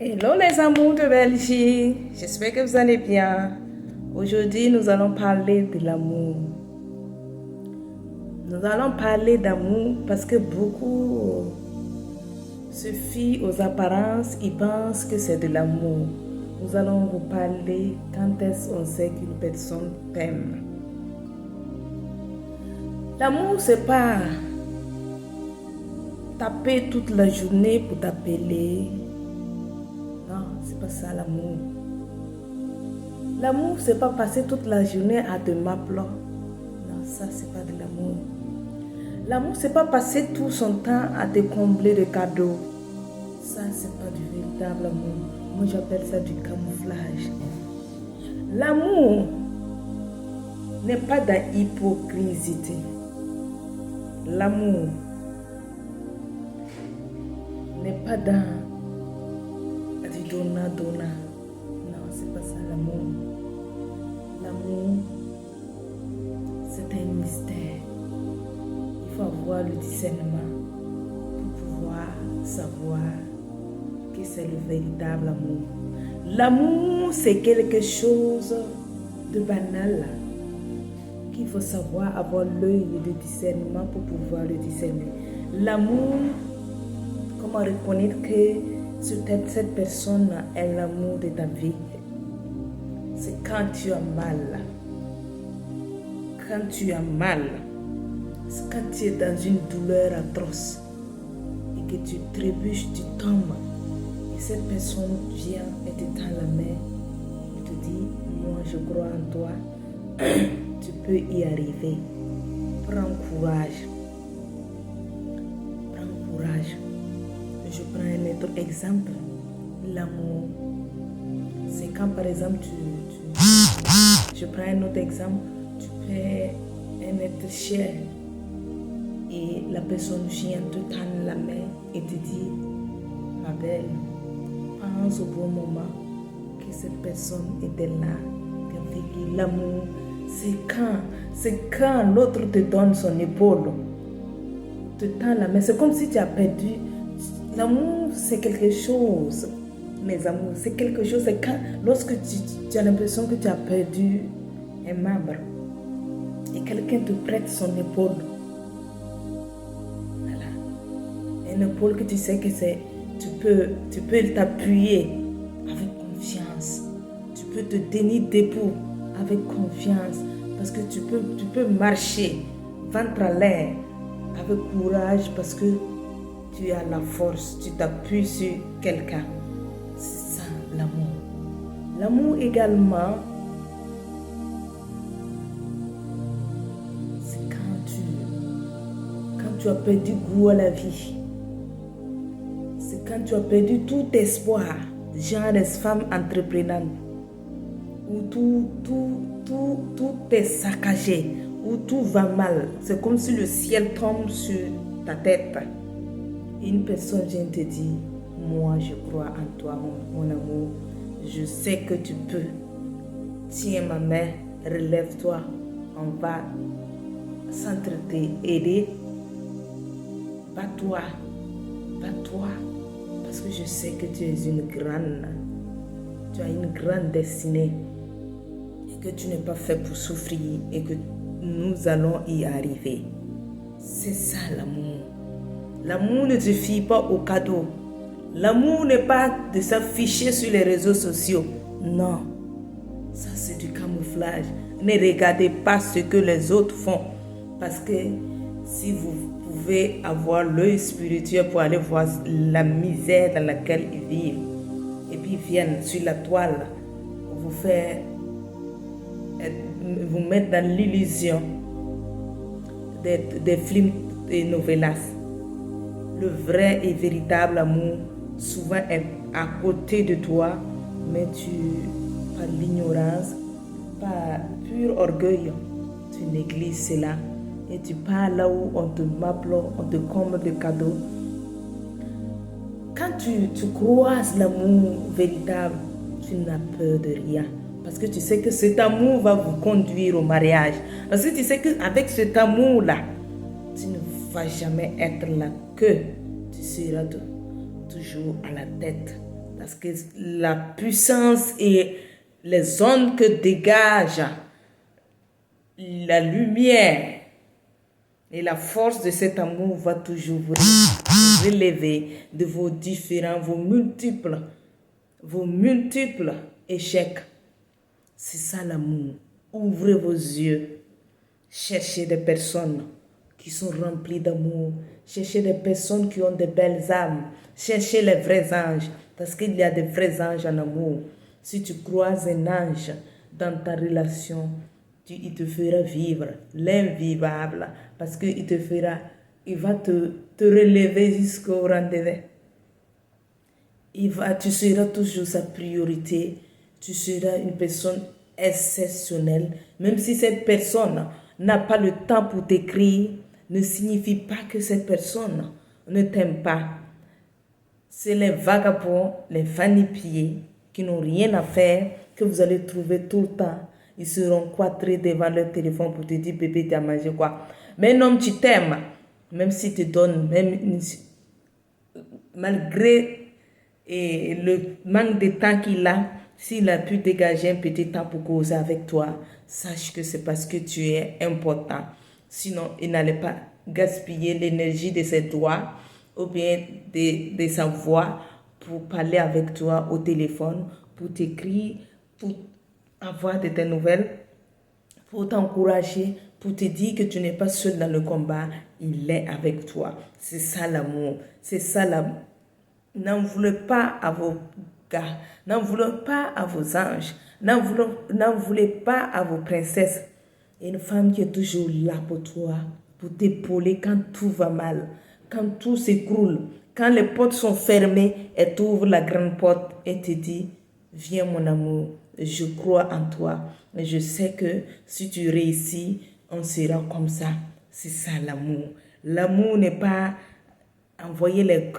Hello les amours de Belgique, j'espère que vous allez bien. Aujourd'hui, nous allons parler de l'amour. Nous allons parler d'amour parce que beaucoup se fient aux apparences, ils pensent que c'est de l'amour. Nous allons vous parler quand est-ce qu'on sait qu'une personne t'aime. L'amour, c'est pas taper toute la journée pour t'appeler. Non, c'est pas ça l'amour. L'amour, c'est pas passer toute la journée à te m'appeler. Non, ça, c'est pas de l'amour. L'amour, c'est pas passer tout son temps à te combler de cadeaux. Ça, c'est pas du véritable amour. Moi, j'appelle ça du camouflage. L'amour n'est pas dans l'hypocrisie. L'amour n'est pas dans du donna. Non, c'est pas ça l'amour. L'amour, c'est un mystère. Il faut avoir le discernement pour pouvoir savoir que c'est le véritable amour. L'amour, c'est quelque chose de banal qu'il faut savoir avoir l'œil de discernement pour pouvoir le discerner. L'amour, comment reconnaître que cette personne est l'amour de ta vie? C'est quand tu as mal. Quand tu as mal, c'est quand tu es dans une douleur atroce et que tu trébuches, tu tombes. Et cette personne vient et te tend la main et te dit, moi je crois en toi, tu peux y arriver. Prends courage. Prends courage. Je prends un autre exemple. L'amour, c'est quand par exemple je prends un autre exemple, tu fais un être cher et la personne vient te tendre la main et te dit, ma belle, pense au bon moment que cette personne était là, qu'elle vécu. L'amour, c'est quand l'autre te donne son épaule, te tend la main, c'est comme si tu as perdu. L'amour, c'est quelque chose, mes amours, c'est quelque chose, c'est quand, lorsque tu as l'impression que tu as perdu un membre et quelqu'un te prête son épaule. Voilà. Une épaule que tu sais que tu peux t'appuyer avec confiance. Tu peux te tenir debout avec confiance parce que tu peux marcher ventre à l'air avec courage parce que tu as la force, tu t'appuies sur quelqu'un. C'est ça l'amour. L'amour également, c'est quand tu as perdu goût à la vie. C'est quand tu as perdu tout espoir, genre des femmes entreprenantes, où tout est saccagé, où tout va mal. C'est comme si le ciel tombe sur ta tête. Une personne vient te dire, moi je crois en toi, mon amour, je sais que tu peux. Tiens ma main, relève-toi, on va s'entraider. Bats-toi, parce que je sais que tu es tu as une grande destinée et que tu n'es pas fait pour souffrir et que nous allons y arriver. C'est ça l'amour. L'amour ne se fie pas aux cadeaux. L'amour n'est pas de s'afficher sur les réseaux sociaux. Non, ça c'est du camouflage. Ne regardez pas ce que les autres font. Parce que si vous pouvez avoir l'œil spirituel pour aller voir la misère dans laquelle ils vivent, et puis ils viennent sur la toile vous mettre dans l'illusion des films et novellas. Le vrai et véritable amour souvent est à côté de toi, mais par l'ignorance, par pur orgueil, tu négliges cela et tu pars là où on te m'appelle, on te comble de cadeaux. Quand tu croises l'amour véritable, tu n'as peur de rien. Parce que tu sais que cet amour va vous conduire au mariage. Parce que tu sais qu'avec cet amour-là, tu ne vas jamais être là que tu seras toujours à la tête Parce que la puissance et les ondes que dégage la lumière et la force de cet amour va toujours vous relever de vos multiples échecs. C'est ça l'amour. Ouvrez vos yeux. Cherchez des personnes qui sont remplies d'amour. Cherchez des personnes qui ont de belles âmes. Cherchez les vrais anges. Parce qu'il y a des vrais anges en amour. Si tu croises un ange dans ta relation, il te fera vivre l'invivable. Parce qu'il va te relever jusqu'au rendez-vous. Tu seras toujours sa priorité. Tu seras une personne exceptionnelle. Même si cette personne n'a pas le temps pour t'écrire, ne signifie pas que cette personne ne t'aime pas. C'est les vagabonds, les vanipiés qui n'ont rien à faire que vous allez trouver tout le temps. Ils seront cloîtrés devant leur téléphone pour te dire bébé, tu as mangé quoi. Mais un homme, tu t'aimes, même s'il te donne, malgré le manque de temps qu'il a, s'il a pu dégager un petit temps pour causer avec toi, sache que c'est parce que tu es important. Sinon, il n'allait pas gaspiller l'énergie de ses doigts ou bien de sa voix pour parler avec toi au téléphone, pour t'écrire, pour avoir de tes nouvelles, pour t'encourager, pour te dire que tu n'es pas seul dans le combat. Il est avec toi. C'est ça l'amour. C'est ça l'amour. N'en voulez pas à vos gars, n'en voulez pas à vos anges, n'en voulez pas à vos princesses. Une femme qui est toujours là pour toi, pour t'épauler quand tout va mal, quand tout s'écroule, quand les portes sont fermées, elle t'ouvre la grande porte et te dit, viens mon amour, je crois en toi. Mais je sais que si tu réussis, on sera comme ça. C'est ça l'amour. L'amour n'est pas envoyer les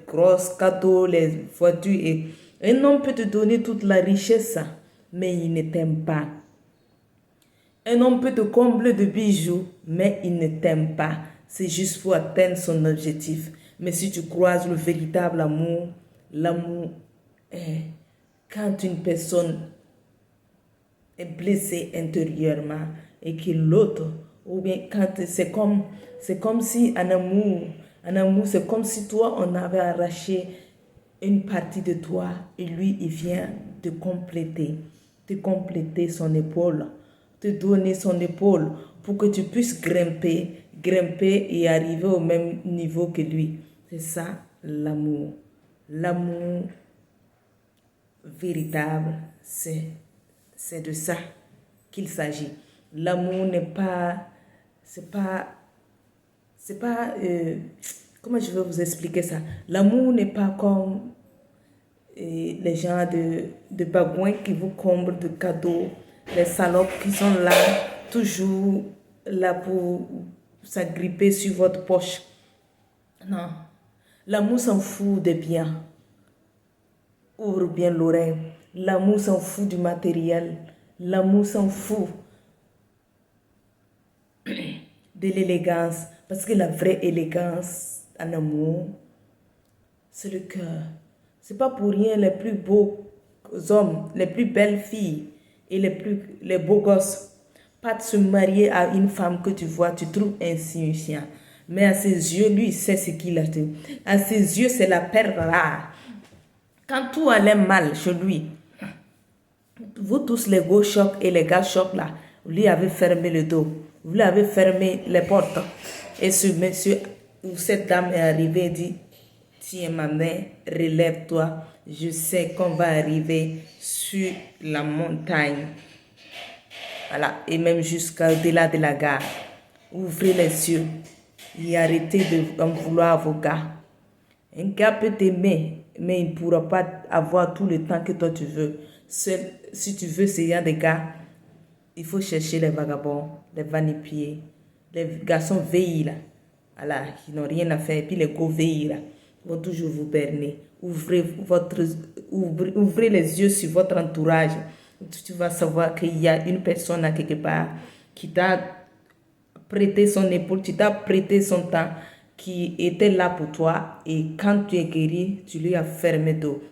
grosses cadeaux, les voitures. Un homme peut te donner toute la richesse, mais il ne t'aime pas. Un homme peut te combler de bijoux, mais il ne t'aime pas. C'est juste pour atteindre son objectif. Mais si tu croises le véritable amour, l'amour est quand une personne est blessée intérieurement et que l'autre, ou bien quand c'est comme si un amour, c'est comme si toi, on avait arraché une partie de toi et lui, il vient te compléter son épaule, te donner son épaule pour que tu puisses grimper et arriver au même niveau que lui. C'est ça l'amour. L'amour véritable, c'est de ça qu'il s'agit. L'amour n'est pas, comment je vais vous expliquer ça? L'amour n'est pas comme les gens de bagouins qui vous comblent de cadeaux, les salopes qui sont là, toujours là pour s'agripper sur votre poche. Non, l'amour s'en fout des biens. Ouvre bien l'oreille. L'amour s'en fout du matériel. L'amour s'en fout de l'élégance. Parce que la vraie élégance en amour, c'est le cœur. C'est pas pour rien les plus beaux hommes, les plus belles filles et les beaux gosses. Pas de se marier à une femme que tu vois, tu trouves insignifiant. Mais à ses yeux, lui, il sait ce qu'il a dit. À ses yeux, c'est la perle rare. Quand tout allait mal chez lui, vous tous les go chocs et les gars chocs là, vous lui avez fermé le dos, vous lui avez fermé les portes. Et ce monsieur ou cette dame est arrivée et dit, tiens ma main, relève-toi, je sais qu'on va arriver sur la montagne. Voilà, et même jusqu'au-delà de la gare. Ouvrez les yeux et arrêtez d'en vouloir à vos gars. Un gars peut t'aimer, mais il ne pourra pas avoir tout le temps que toi tu veux. Si tu veux ce genre de gars, il faut chercher les vagabonds, les vanipiés, les garçons veillés là, voilà, qui n'ont rien à faire, et puis les go veillés là, vont toujours vous berner. Ouvrez les yeux sur votre entourage. Tu vas savoir qu'il y a une personne à quelque part qui t'a prêté son épaule, qui t'a prêté son temps, qui était là pour toi, et quand tu es guéri, tu lui as fermé dos.